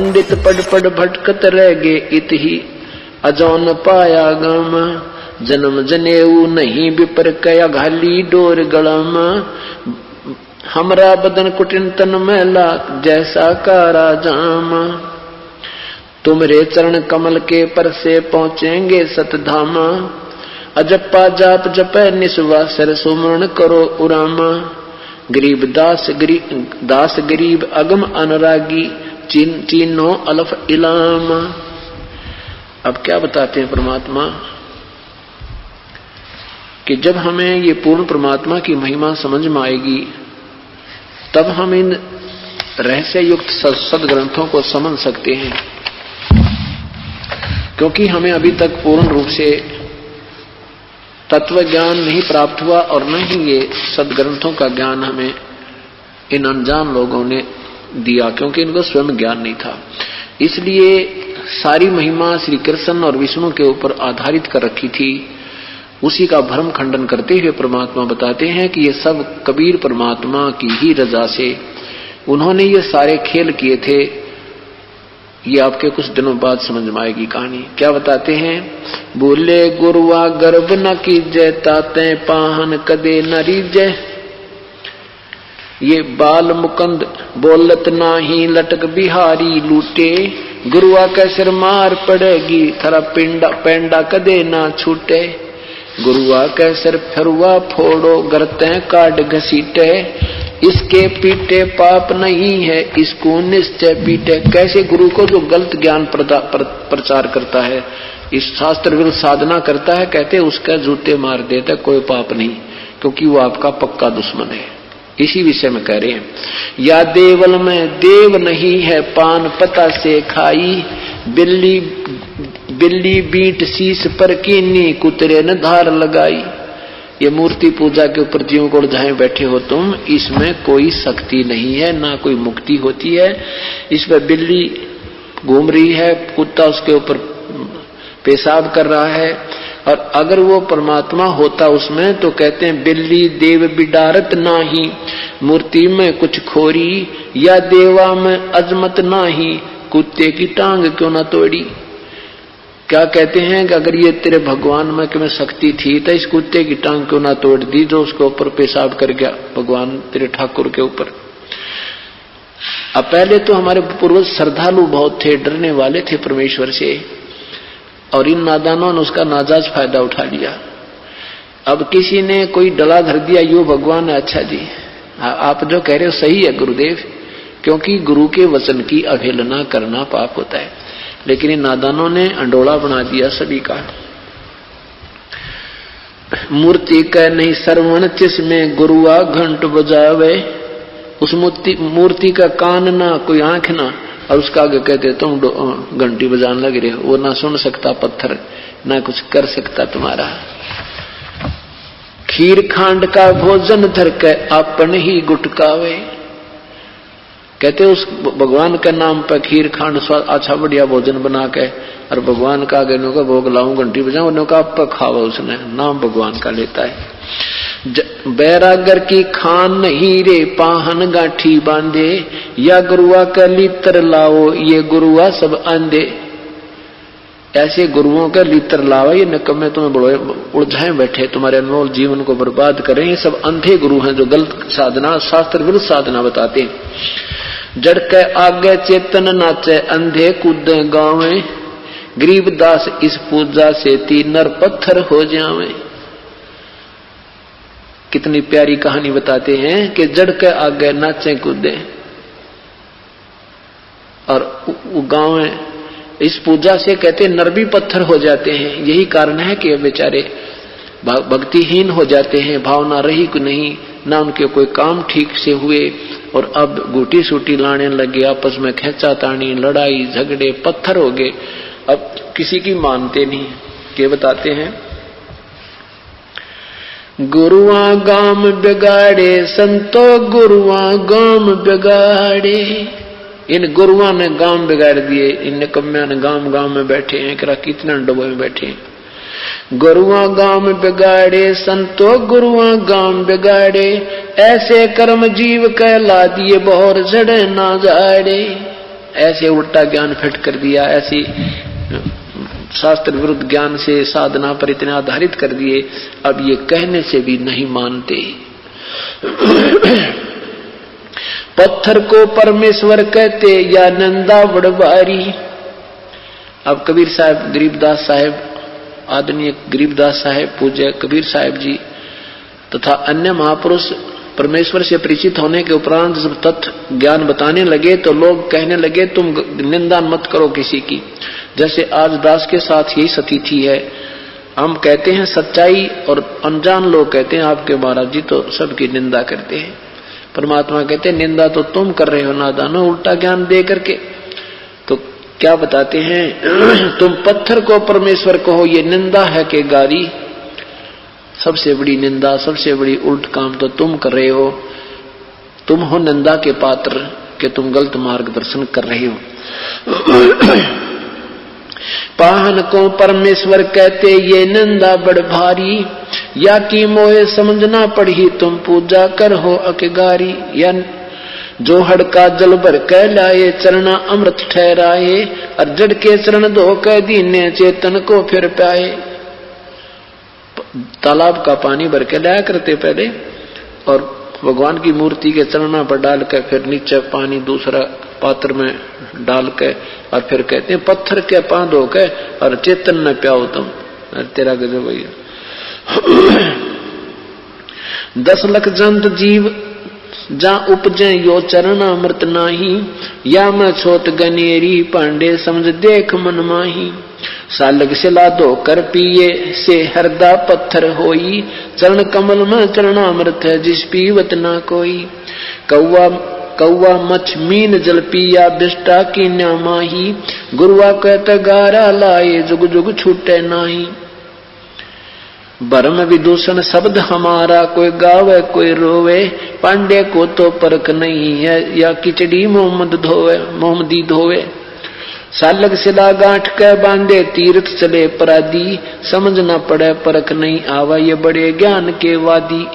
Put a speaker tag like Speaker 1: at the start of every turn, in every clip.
Speaker 1: पंडित पढ़ पढ़ भटकत रह गे, इत ही अजौन पाया गम। जन्म जनेऊ नहीं विपर कया, घाली डोर गलम। हमरा बदन कुटिन तन मैला, जैसा कारा जाम। तुमरे चरण कमल के पर से पहुंचेंगे सतधाम। अजप्पा जाप जपै निस्वासर, सुमरण करो उराम। गरीब दास गरीब अगम अनुरागी, चीनो अलफ इलाम। अब क्या बताते हैं परमात्मा कि जब हमें ये पूर्ण परमात्मा की महिमा समझ में आएगी तब हम इन रहस्य युक्त सदग्रंथों को समझ सकते हैं, क्योंकि हमें अभी तक पूर्ण रूप से तत्व ज्ञान नहीं प्राप्त हुआ और न ही ये सदग्रंथों का ज्ञान हमें इन अनजान लोगों ने दिया, क्योंकि इनको स्वयं ज्ञान नहीं था। इसलिए सारी महिमा श्री कृष्ण और विष्णु के ऊपर आधारित कर रखी थी। उसी का भ्रम खंडन करते हुए परमात्मा बताते हैं कि ये सब कबीर परमात्मा की ही रजा से उन्होंने ये सारे खेल किए थे। ये आपके कुछ दिनों बाद समझ में आएगी कहानी। क्या बताते हैं? बोले गुरुआ गर्भ न कीजय, ताते पाहन कदे न रीजय। ये बाल मुकंद बोलत नाही, लटक बिहारी लूटे। गुरुआ के सिर मार पड़ेगी, थरा पेंडा कदे ना छूटे। गुरुआ के सिर फिरुआ फोड़ो, गरते काट घसीटे। इसके पीटे पाप नहीं है, इसको निश्चय पीटे। कैसे गुरु को जो गलत ज्ञान प्रचार करता है, इस शास्त्र विरुद्ध साधना करता है, कहते उसका जूते मार देता, कोई पाप नहीं, क्योंकि वो आपका पक्का दुश्मन है। इसी विषय में कह रहे हैं, या देवल में देव नहीं है, पान पता से खाई। बिल्ली बीट शीश पर कीनी, कुतरे ने धार लगाई। ये मूर्ति पूजा के ऊपर जीव को उलझाए बैठे हो तुम, इसमें कोई शक्ति नहीं है, ना कोई मुक्ति होती है। इस पर बिल्ली घूम रही है, कुत्ता उसके ऊपर पेशाब कर रहा है, और अगर वो परमात्मा होता उसमें तो कहते हैं बिल्ली देव बिडारत नाही, मूर्ति में कुछ खोरी। या देवा में अजमत नाही, कुत्ते की टांग क्यों ना तोड़ी। क्या कहते हैं कि अगर ये तेरे भगवान में कि शक्ति थी तो इस कुत्ते की टांग क्यों ना तोड़ दी जो उसके ऊपर पेशाब कर गया भगवान तेरे ठाकुर के ऊपर। अब पहले तो हमारे पूर्वज श्रद्धालु बहुत थे, डरने वाले थे परमेश्वर से, और इन नादानों ने उसका नाजायज फायदा उठा लिया। अब किसी ने कोई डला धर दिया, यो भगवान है, अच्छा जी आप जो कह रहे हो सही है गुरुदेव, क्योंकि गुरु के वचन की अवहेलना करना पाप होता है। लेकिन इन नादानों ने अंडोला बना दिया सभी का। मूर्ति कह नहीं श्रवण जिसमें गुरुआ घंट बजावे। उस मूर्ति का कान ना कोई आंख ना, और उसका आगे कहते तुम घंटी बजाने लग रहे हो। वो ना सुन सकता पत्थर, ना कुछ कर सकता तुम्हारा। खीर खांड का भोजन धर के अपन ही गुटकावे। कहते उस भगवान के नाम पर खीर खांड अच्छा बढ़िया भोजन बना के और भगवान का आगे का भोग लाऊं घंटी बजाऊं, उन्होंने कहा खावा, उसने नाम भगवान का लेता है। बैरागर की खान नहीं रे, पाहन गांठी बांधे। या गुरुआ का लीतर लाओ, ये गुरुआ सब आंधे। ऐसे गुरुओं का लीतर लाओ, ये निकम्मे तुम्हें बड़े उलझाए बैठे, तुम्हारे अनमोल जीवन को बर्बाद करें। ये सब अंधे गुरु हैं जो गलत साधना, शास्त्र विरुद्ध साधना बताते हैं। जड़ के आगे चेतन नाचे, अंधे कूदे गावे। गरीबदास इस पूजा से तीन नर पत्थर हो जावे। कितनी प्यारी कहानी बताते हैं कि जड़ के आगे नाचे कूदे और गाँव इस पूजा से कहते नर भी पत्थर हो जाते हैं। यही कारण है कि बेचारे भक्तिहीन हो जाते हैं, भावना रही कि नहीं, ना उनके कोई काम ठीक से हुए और अब गुटी सूटी लाने लगे, आपस में खेचातानी, लड़ाई झगड़े, पत्थर हो गए। अब किसी की मानते नहीं। के बताते हैं गुरुआ गाम बिगाड़े, संतो गुरुआ गाम बिगाड़े। इन गुरुआ ने गांव बिगाड़ दिए, इन निकम्मिया ने गांव में बैठे हैं, कितना डबो में बैठे हैं। गुरुआ गांव बिगाड़े, संतो गुरुआ गांव बिगाड़े। ऐसे कर्म जीव कहला दिए, बहुर झड़े ना जाड़े। ऐसे उल्टा ज्ञान फिट कर दिया, ऐसी शास्त्र विरुद्ध ज्ञान से साधना पर इतने आधारित कर दिए, अब ये कहने से भी नहीं मानते। पत्थर को परमेश्वर कहते या नंदा बड़बारी। अब कबीर साहब, गरीबदास साहब, आदरणीय गरीबदास साहब, पूज्य कबीर साहब जी तथा अन्य महापुरुष परमेश्वर से परिचित होने के उपरांत जब तत्व ज्ञान बताने लगे तो लोग कहने लगे तुम निंदा मत करो किसी की। जैसे आज दास के साथ यही स्थिति है, हम कहते हैं सच्चाई और अनजान लोग कहते हैं आपके महाराज जी तो सबकी निंदा करते हैं। परमात्मा कहते हैं निंदा तो तुम कर रहे हो नादानो, उल्टा ज्ञान दे करके। तो क्या बताते हैं, तुम पत्थर को परमेश्वर कहो, ये निंदा है कि गारी? सबसे बड़ी निंदा, सबसे बड़ी उल्ट काम तो तुम कर रहे हो। तुम हो निंदा के पात्र कि तुम गलत मार्गदर्शन कर रहे हो। पाहन को परमेश्वर कहते ये निंदा बड़ भारी, या की मोहे समझना पड़ी तुम पूजा कर हो अकेगारी। या जो हड़का जल भर कह लाए चरना अमृत ठहराए, और जड़ के चरण धो कह दीने चेतन को फिर पाए। तालाब का पानी भर के लाया करते पहले, और भगवान की मूर्ति के चरणों पर डाल कर फिर नीचे पानी दूसरा पात्र में डाल के, और फिर कहते हैं पत्थर के पां धो के और चेतन में प्याओ तुम। तेरा गजब भैया। 10 लाख जंत जीव जा उपजे यो चरण अमृत नाही, या मैं छोट गनेरी पांडे समझ देख मन माही। सालग सिला धो कर पिए से हरदा पत्थर होई, चरण कमल में चरणामृत है जिस पीवत ना कोई। कौवा मछ मीन जल पिया बिष्टा की न्यामाही, गुरुआ कहत गारा लाए जुग जुग छूटे नाही। भरम विदूषण शब्द हमारा कोई गावे कोई रोवे, पांडे को तो परख नहीं है या खिचड़ी मोहम्मदी धोवे। सालग सिला गांठ के बांधे तीर्थ चले परादी, समझ न पड़े परख नहीं आवा ये बड़े ज्ञान के वादी।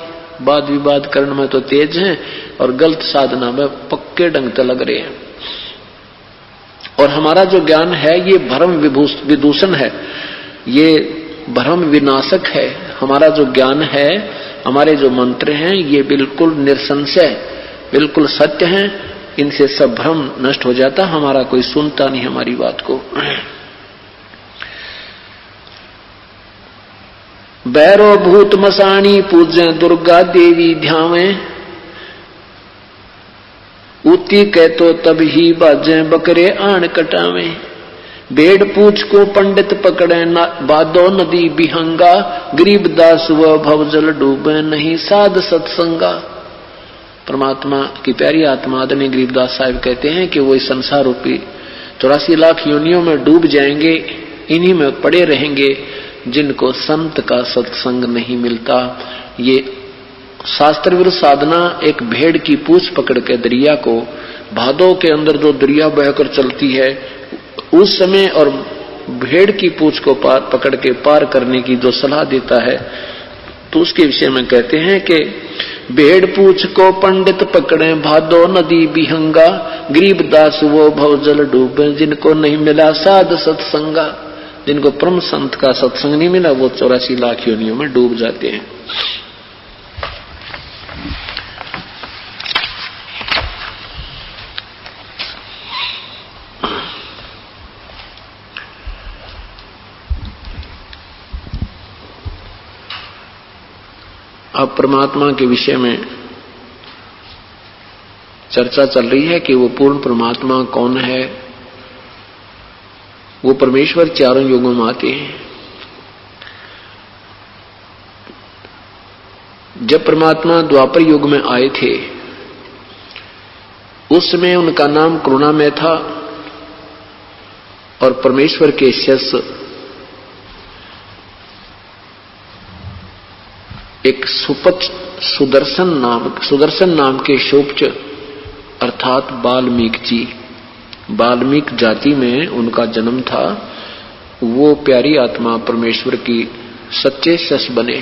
Speaker 1: वाद विवाद करने में तो तेज हैं और गलत साधना में पक्के ढंग से लग रहे हैं। और हमारा जो ज्ञान है ये भ्रम विदूषण है, ये भ्रम विनाशक है। हमारा जो ज्ञान है, हमारे जो मंत्र हैं ये बिल्कुल निसंशय, बिल्कुल सत्य हैं। इनसे सब भ्रम नष्ट हो जाता, हमारा कोई सुनता नहीं हमारी बात को। बैरो भूत मसाणी पूजे दुर्गा देवी ध्यावे, उती कह तो तब ही बाजे बकरे आण कटावे। बेड़ पूछ को पंडित पकड़े बादो नदी बिहंगा, गरीबदास व भवजल डूबे नहीं साध सत्संगा। परमात्मा की प्यारी आत्मा आदरणीय गरीबदास साहब कहते हैं कि वो इस संसार रूपी 84 लाख योनियों में डूब जाएंगे, इन्हीं में पड़े रहेंगे जिनको संत का सत्संग नहीं मिलता। ये शास्त्र विरुद्ध साधना एक भेड़ की पूंछ पकड़ के दरिया को, भादों के अंदर जो दरिया बहकर चलती है उस समय, और भेड़ की पूंछ को पकड़ के पार करने की जो सलाह देता है, तो उसके विषय में कहते हैं कि भेड़ पूछ को पंडित पकड़े भादो नदी बिहंगा, गरीबदास वो भवजल डूबे जिनको नहीं मिला साध सत्संगा। जिनको परम संत का सत्संग नहीं मिला वो 84 लाख योनियों में डूब जाते हैं। अब परमात्मा के विषय में चर्चा चल रही है कि वो पूर्ण परमात्मा कौन है। वो परमेश्वर चारों युगों में आते हैं। जब परमात्मा द्वापर युग में आए थे उस समय उनका नाम करुणामय था, और परमेश्वर के शिष्य एक सुदर्शन नाम के शोभच अर्थात वाल्मीकि जी, वाल्मीकि जाति में उनका जन्म था। वो प्यारी आत्मा परमेश्वर की सच्चे शिष्य बने,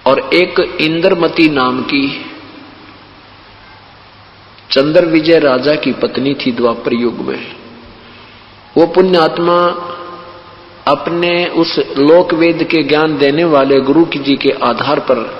Speaker 1: और एक इंद्रमती नाम की चंद्र विजय राजा की पत्नी थी द्वापर युग में। वो पुण्यात्मा अपने उस लोक वेद के ज्ञान देने वाले गुरु जी के आधार पर